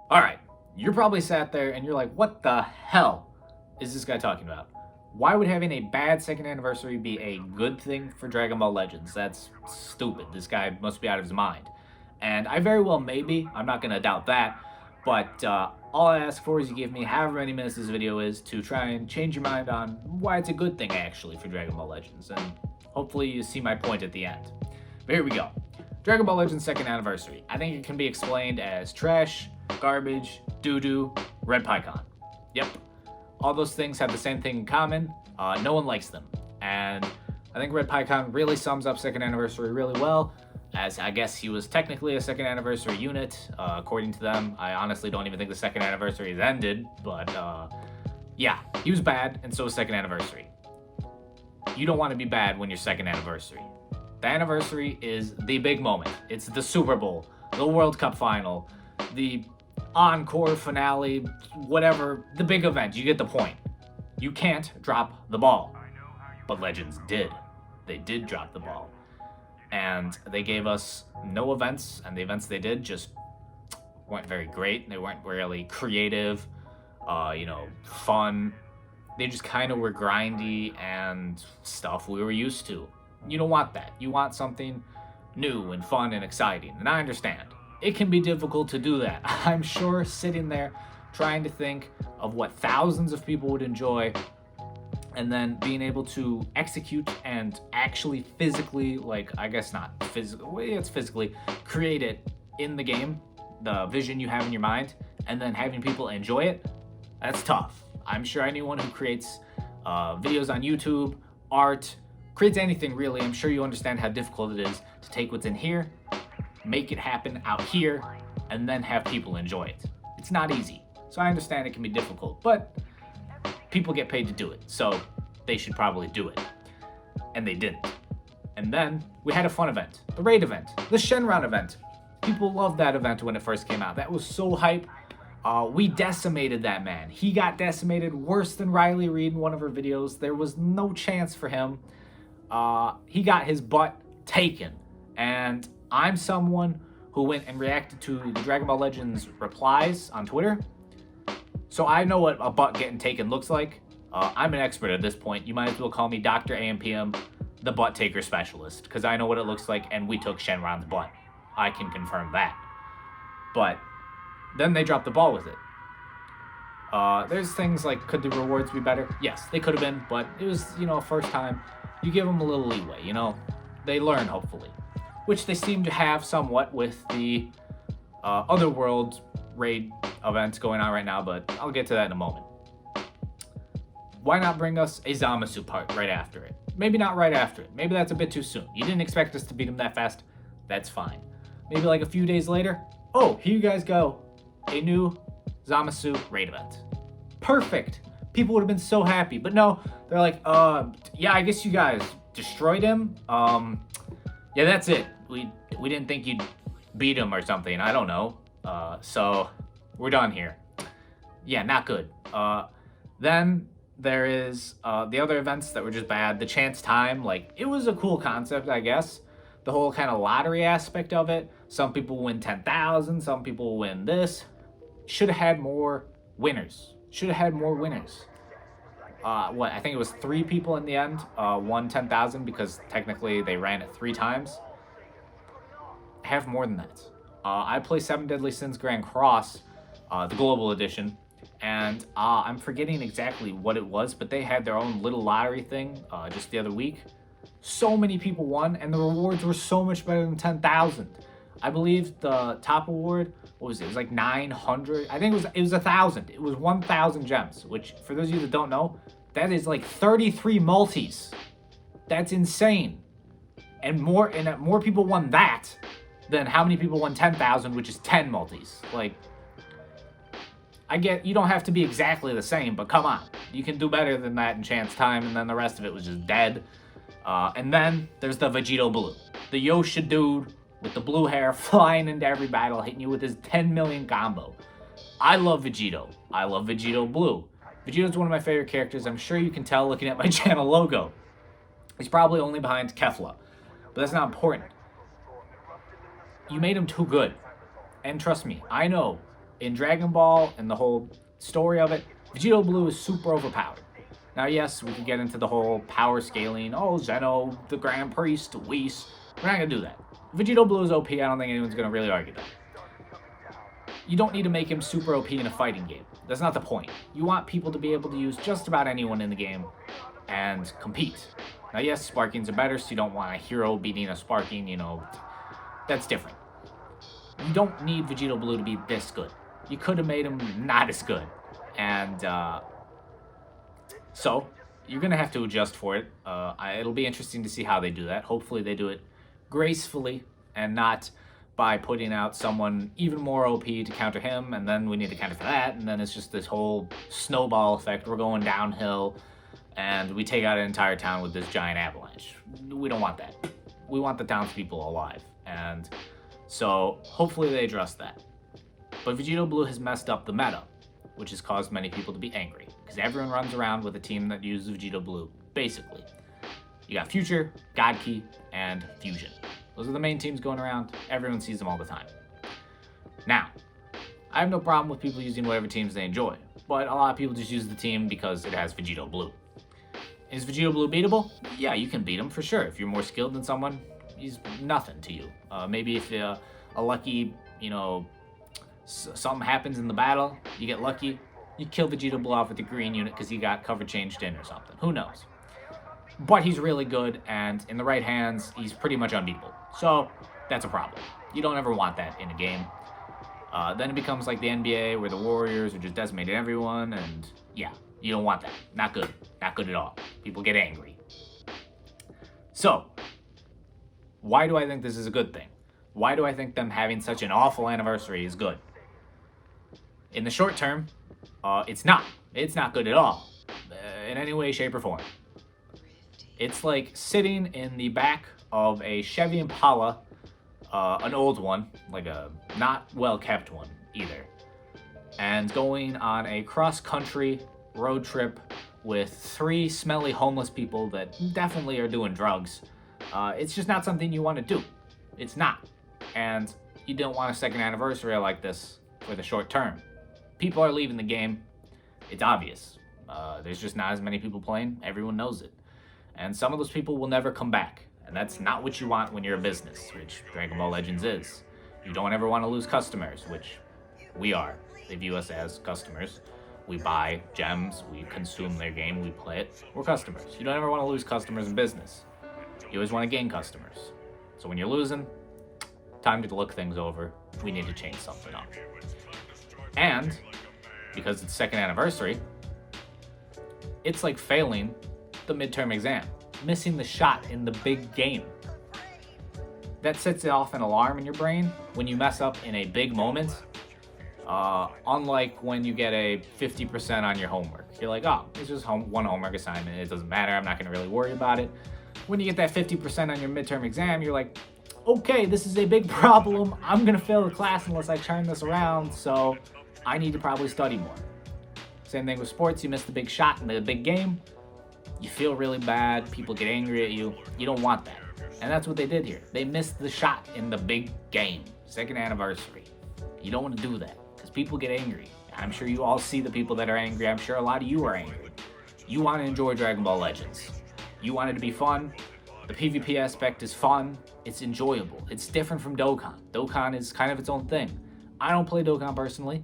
All right, you're probably sat there and you're like, what the hell is this guy talking about? Why would having a bad second anniversary be a good thing for Dragon Ball Legends? That's stupid. This guy must be out of his mind. And I very well may be. I'm not going to doubt that. But all I ask for is you give me however many minutes this video is to try and change your mind on why it's a good thing, actually, for Dragon Ball Legends. And hopefully you see my point at the end. But here we go. Dragon Ball Legends second anniversary. I think it can be explained as trash, garbage, doo-doo, Red Pycon. Yep. All those things have the same thing in common. No one likes them. And I think Red Pycon really sums up second anniversary really well, as I guess he was technically a second anniversary unit, according to them. I honestly don't even think the second anniversary has ended, but yeah, he was bad, and so was second anniversary. You don't want to be bad when you're second anniversary. The anniversary is the big moment. It's the Super Bowl, the World Cup final, the encore finale, whatever, the big event. You get the point. You can't drop the ball. But Legends did. They did drop the ball. And they gave us no events, and the events they did just weren't very great. They weren't really creative, fun. They just kind of were grindy and stuff we were used to. You don't want that. You want something new and fun and exciting. And I understand. It can be difficult to do that. I'm sure sitting there trying to think of what thousands of people would enjoy and then being able to execute and actually physically, I guess not physically, it's physically, create it in the game, the vision you have in your mind, and then having people enjoy it, that's tough. I'm sure anyone who creates videos on YouTube, art, creates anything really, I'm sure you understand how difficult it is to take what's in here, make it happen out here, and then have people enjoy it. It's not easy. So I understand it can be difficult, but people get paid to do it, so they should probably do it. And they didn't. And then we had a fun event, the raid event, the Shenron event. People loved that event when it first came out. That was so hype. We decimated that man. He got decimated worse than Riley Reid in one of her videos. There was no chance for him. He got his butt taken. And I'm someone who went and reacted to the Dragon Ball Legends replies on Twitter. So I know what a butt getting taken looks like. I'm an expert at this point. You might as well call me Dr. AMPM, the butt taker specialist, because I know what it looks like, and we took Shenron's butt. I can confirm that. But then they dropped the ball with it. There's things like, could the rewards be better? Yes, they could have been, but it was, first time. You give them a little leeway, They learn, hopefully. Which they seem to have somewhat with the Otherworld raid events going on right now, but I'll get to that in a moment. Why not bring us a Zamasu part right after it? Maybe not right after it. Maybe that's a bit too soon. You didn't expect us to beat him that fast. That's fine. Maybe like a few days later. Oh, here you guys go. A new Zamasu raid event. Perfect. People would have been so happy. But no, they're like, yeah, I guess you guys destroyed him. Yeah, that's it. We didn't think you'd beat him or something. I don't know. So we're done here. Yeah, not good. Then there is the other events that were just bad. The Chance Time, it was a cool concept, I guess. The whole kind of lottery aspect of it. Some people win 10,000, some people win this. Should have had more winners. Should have had more winners. I think it was 3 people in the end won 10,000 because technically they ran it 3 times. Have more than that. I play 7 Deadly Sins Grand Cross, the Global Edition, and I'm forgetting exactly what it was, but they had their own little lottery thing just the other week. So many people won, and the rewards were so much better than 10,000. I believe the top award, what was it? It was like 900. I think it was 1,000. It was 1,000 gems, which for those of you that don't know, that is like 33 multis. That's insane. And more people won that than how many people won 10,000, which is 10 multis. I get you don't have to be exactly the same, but come on. You can do better than that in Chance Time, and then the rest of it was just dead. And then there's the Vegito Blue. The Yosha dude with the blue hair flying into every battle, hitting you with his 10 million combo. I love Vegito. I love Vegito Blue. Vegito's one of my favorite characters. I'm sure you can tell looking at my channel logo. He's probably only behind Kefla, but that's not important. You made him too good. And trust me, I know In Dragon Ball and the whole story of it, Vegito Blue is super overpowered. Now, yes, we could get into the whole power scaling. Oh, Zeno, the Grand Priest, Whis. We're not going to do that. Vegito Blue is OP. I don't think anyone's going to really argue that. You don't need to make him super OP in a fighting game. That's not the point. You want people to be able to use just about anyone in the game and compete. Now, yes, Sparkings are better, so you don't want a hero beating a Sparking, that's different. You don't need Vegito Blue to be this good. You could have made him not as good. And, so, you're going to have to adjust for it. It'll be interesting to see how they do that. Hopefully they do it gracefully and not by putting out someone even more OP to counter him, and then we need to counter for that, and then it's just this whole snowball effect. We're going downhill, and we take out an entire town with this giant avalanche. We don't want that. We want the townspeople alive, and so hopefully they address that. But Vegito Blue has messed up the meta, which has caused many people to be angry, because everyone runs around with a team that uses Vegito Blue, basically. You got Future, God Key, and Fusion. Those are the main teams going around. Everyone sees them all the time. Now, I have no problem with people using whatever teams they enjoy, but a lot of people just use the team because it has Vegito Blue. Is Vegito Blue beatable? Yeah, you can beat him for sure. If you're more skilled than someone, he's nothing to you. Maybe if a lucky, something happens in the battle, you get lucky, you kill Vegito Blue off with the green unit because he got cover changed in or something. Who knows? But he's really good, and in the right hands, he's pretty much unbeatable. So, that's a problem. You don't ever want that in a game. Then it becomes like the NBA, where the Warriors are just decimating everyone, and yeah, you don't want that. Not good. Not good at all. People get angry. So, why do I think this is a good thing? Why do I think them having such an awful anniversary is good? In the short term, it's not. It's not good at all. In any way, shape, or form. It's like sitting in the back of a Chevy Impala, an old one, like a not well-kept one either, and going on a cross-country road trip with 3 smelly homeless people that definitely are doing drugs. It's just not something you want to do. It's not. And you don't want a second anniversary like this for the short term. People are leaving the game. It's obvious. There's just not as many people playing. Everyone knows it. And some of those people will never come back. And that's not what you want when you're a business, which Dragon Ball Legends is. You don't ever want to lose customers, which we are. They view us as customers. We buy gems, we consume their game, we play it. We're customers. You don't ever want to lose customers in business. You always want to gain customers. So when you're losing, time to look things over. We need to change something up. And because it's second anniversary, it's like failing the midterm exam, missing the shot in the big game. That sets off an alarm in your brain when you mess up in a big moment. Unlike when you get a 50% on your homework. You're like, oh, it's just one homework assignment. It doesn't matter. I'm not going to really worry about it. When you get that 50% on your midterm exam, you're like, okay, this is a big problem. I'm going to fail the class unless I turn this around, so I need to probably study more. Same thing with sports. You miss the big shot in the big game. You feel really bad. People get angry at you. You don't want that. And that's what they did here. They missed the shot in the big game. Second anniversary. You don't want to do that because people get angry. I'm sure you all see the people that are angry. I'm sure a lot of you are angry. You want to enjoy Dragon Ball Legends. You want it to be fun. The PvP aspect is fun. It's enjoyable. It's different from Dokkan. Dokkan is kind of its own thing. I don't play Dokkan personally.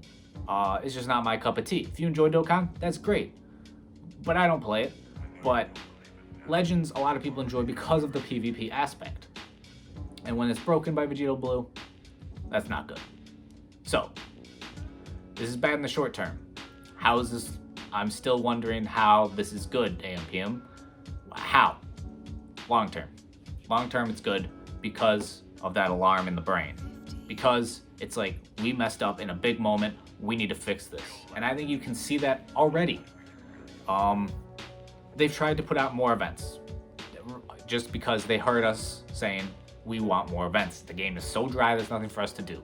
It's just not my cup of tea. If you enjoy Dokkan, that's great. But I don't play it. But Legends, a lot of people enjoy because of the PvP aspect. And when it's broken by Vegito Blue, that's not good. So, this is bad in the short term. How is this? I'm still wondering how this is good, AMPM. How? Long term. Long term, it's good because of that alarm in the brain. Because it's like, we messed up in a big moment, we need to fix this. And I think you can see that already. They've tried to put out more events just because they heard us saying, we want more events. The game is so dry, there's nothing for us to do.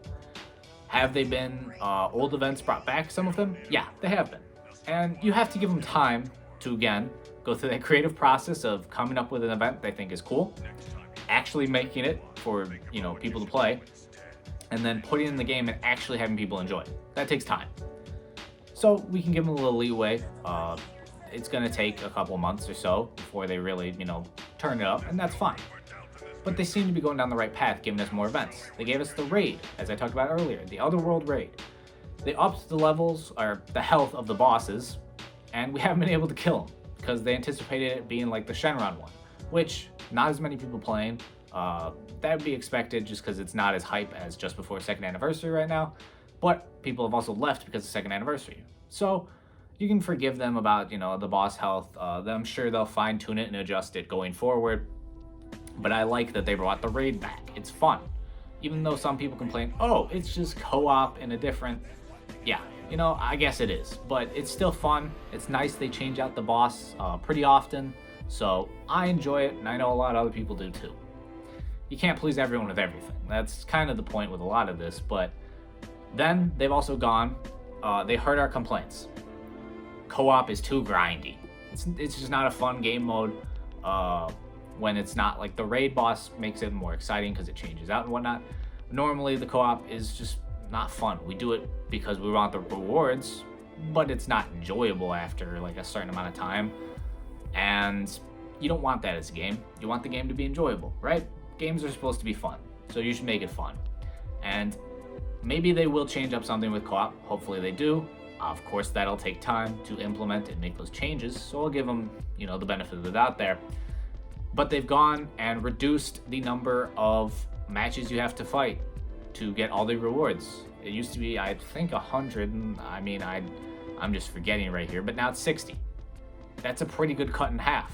Have they been old events brought back, some of them? Yeah, they have been. And you have to give them time to, again, go through that creative process of coming up with an event they think is cool, actually making it for, people to play, and then putting it in the game and actually having people enjoy it. That takes time. So we can give them a little leeway. It's going to take a couple months or so before they really, turn it up, and that's fine. But they seem to be going down the right path, giving us more events. They gave us the raid, as I talked about earlier, the Otherworld raid. They upped the levels, or the health of the bosses, and we haven't been able to kill them, because they anticipated it being like the Shenron one, which not as many people playing. That would be expected just because it's not as hype as just before second anniversary right now, but people have also left because of second anniversary. So you can forgive them about, the boss health. I'm sure they'll fine tune it and adjust it going forward. But I like that they brought the raid back. It's fun. Even though some people complain, oh, it's just co-op in a different... Yeah, I guess it is. But it's still fun. It's nice they change out the boss pretty often. So I enjoy it, and I know a lot of other people do too. You can't please everyone with everything. That's kind of the point with a lot of this. But then they've also gone... they heard our complaints. Co-op is too grindy. It's just not a fun game mode. When it's not like the raid boss makes it more exciting because it changes out and whatnot. Normally the co-op is just not fun. We do it because we want the rewards, but it's not enjoyable after like a certain amount of time. And you don't want that as a game. You want the game to be enjoyable, right? Games are supposed to be fun, so you should make it fun. And maybe they will change up something with co-op. Hopefully they do. Of course, that'll take time to implement and make those changes, so I'll give them, the benefit of the doubt there. But they've gone and reduced the number of matches you have to fight to get all the rewards. It used to be, I think, 100. I'm just forgetting right here, but now it's 60. That's a pretty good cut in half,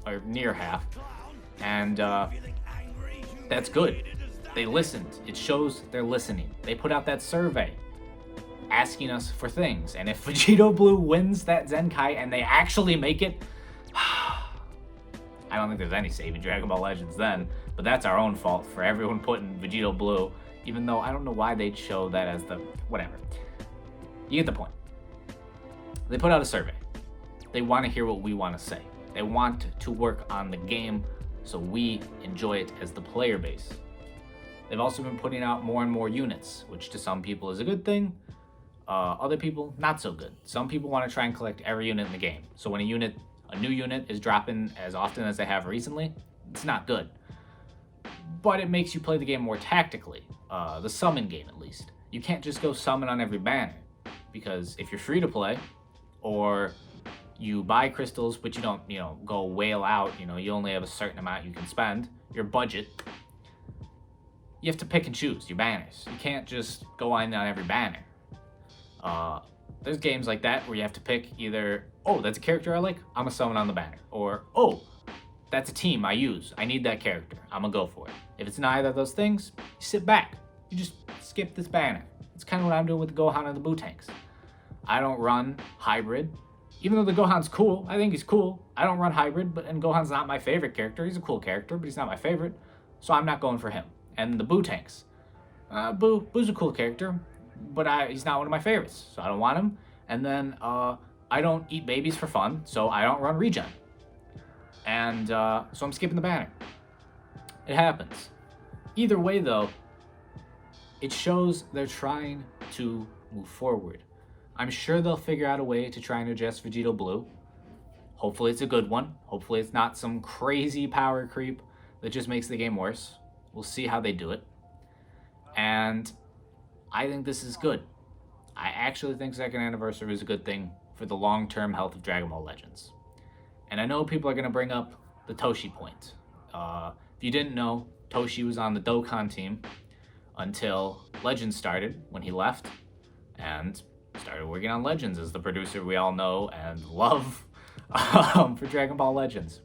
or near half. And that's good. They listened. It shows they're listening. They put out that survey asking us for things. And if Vegito Blue wins that Zenkai and they actually make it... I don't think there's any saving Dragon Ball Legends then, but that's our own fault for everyone putting Vegito Blue, even though I don't know why they'd show that as the... whatever. You get the point. They put out a survey. They want to hear what we want to say. They want to work on the game so we enjoy it as the player base. They've also been putting out more and more units, which to some people is a good thing. Other people, not so good. Some people want to try and collect every unit in the game. So when a new unit is dropping as often as they have recently, it's not good. But it makes you play the game more tactically. The summon game, at least. You can't just go summon on every banner. Because if you're free to play, or you buy crystals, but you don't, go whale out, you only have a certain amount you can spend, your budget, you have to pick and choose your banners. You can't just go on every banner. There's games like that where you have to pick either, oh, that's a character I like, I'm gonna summon on the banner. Or, oh, that's a team I use, I need that character, I'm gonna go for it. If it's neither of those things, you sit back. You just skip this banner. It's kind of what I'm doing with the Gohan and the Bootanks. I don't run hybrid. Even though the Gohan's cool, I think he's cool. I don't run hybrid, and Gohan's not my favorite character. He's a cool character, but he's not my favorite. So I'm not going for him. And the Bootanks. Boo's a cool character, but he's not one of my favorites, so I don't want him. And then I don't eat babies for fun, so I don't run regen. And so I'm skipping the banner. It happens. Either way, though, it shows they're trying to move forward. I'm sure they'll figure out a way to try and adjust Vegito Blue. Hopefully it's a good one. Hopefully it's not some crazy power creep that just makes the game worse. We'll see how they do it. And I think this is good. I actually think second anniversary is a good thing for the long-term health of Dragon Ball Legends. And I know people are going to bring up the Toshi point. If you didn't know, Toshi was on the Dokkan team until Legends started, when he left, and started working on Legends as the producer we all know and love for Dragon Ball Legends.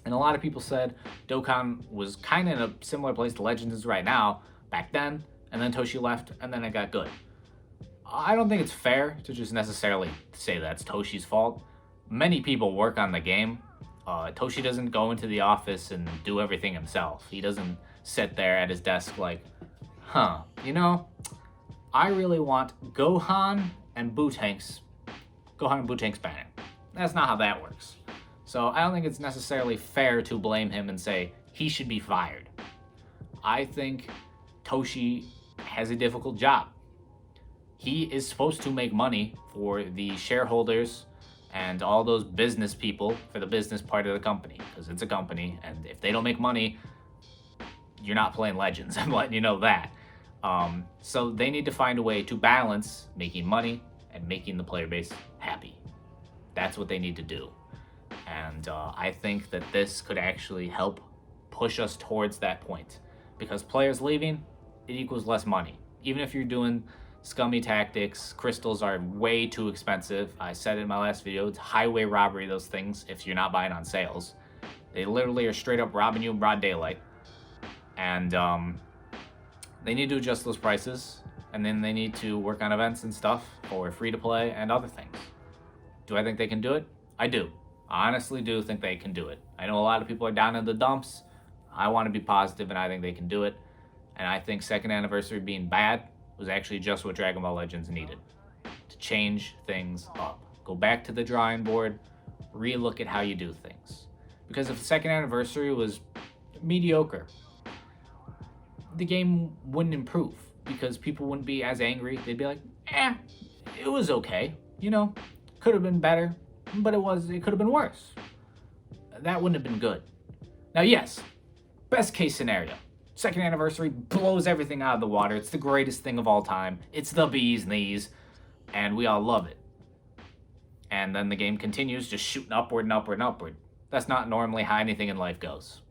And a lot of people said Dokkan was kind of in a similar place to Legends is right now, back then, and then Toshi left, and then it got good. I don't think it's fair to just necessarily say that's Toshi's fault. Many people work on the game. Toshi doesn't go into the office and do everything himself. He doesn't sit there at his desk like, I really want Gohan and Bootanks banner. That's not how that works. So I don't think it's necessarily fair to blame him and say he should be fired. I think Toshi has a difficult job. He is supposed to make money for the shareholders and all those business people for the business part of the company, because it's a company, and if they don't make money, you're not playing Legends. I'm letting you know that. So they need to find a way to balance making money and making the player base happy. That's what they need to do. And I think that this could actually help push us towards that point, because players leaving, it equals less money. Even if you're doing scummy tactics, crystals are way too expensive. I said it in my last video, it's highway robbery, those things, if you're not buying on sales. They literally are straight up robbing you in broad daylight. And they need to adjust those prices, and then they need to work on events and stuff for free to play and other things. Do I think they can do it? I do. I honestly do think they can do it. I know a lot of people are down in the dumps. I want to be positive, and I think they can do it. And I think second anniversary being bad was actually just what Dragon Ball Legends needed. To change things up. Go back to the drawing board, re-look at how you do things. Because if the second anniversary was mediocre, the game wouldn't improve, because people wouldn't be as angry. They'd be like, it was okay. You know, could have been better, but it could have been worse. That wouldn't have been good. Now, yes, best case scenario. Second anniversary blows everything out of the water. It's the greatest thing of all time. It's the bee's knees, and we all love it. And then the game continues just shooting upward and upward and upward. That's not normally how anything in life goes.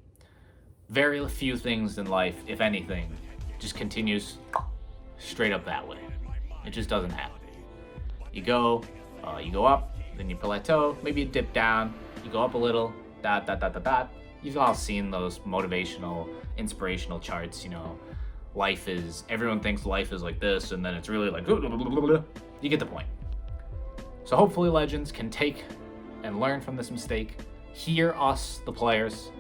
Very few things in life, if anything, just continues straight up that way. It just doesn't happen. You go up, then you plateau, maybe you dip down, you go up a little, dot, dot, dot, dot, dot. You've all seen those motivational, inspirational charts, you know, everyone thinks life is like this, and then it's really like, blah, blah, blah, blah, blah. You get the point. So hopefully Legends can take and learn from this mistake, hear us, the players,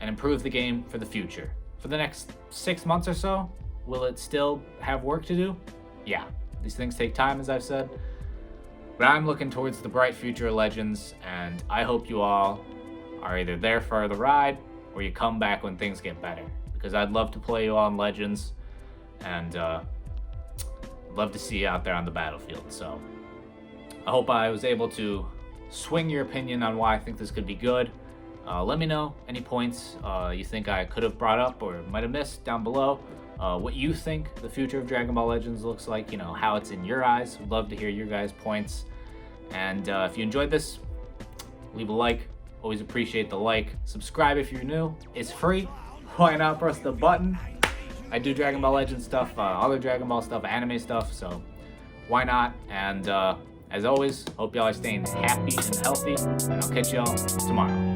and improve the game for the future. For the next 6 months or so, will it still have work to do? Yeah, these things take time, as I've said. But I'm looking towards the bright future of Legends, and I hope you all are either there for the ride, or you come back when things get better. Because I'd love to play you all in Legends, and I'd love to see you out there on the battlefield. So I hope I was able to swing your opinion on why I think this could be good. Let me know any points you think I could have brought up or might have missed down below. What you think the future of Dragon Ball Legends looks like, you know, how it's in your eyes. Would love to hear your guys' points. And if you enjoyed this, leave a like. Always appreciate the like. Subscribe if you're new. It's free. Why not press the button? I do Dragon Ball Legends stuff, other Dragon Ball stuff, anime stuff, so why not? And as always, hope y'all are staying happy and healthy, and I'll catch y'all tomorrow.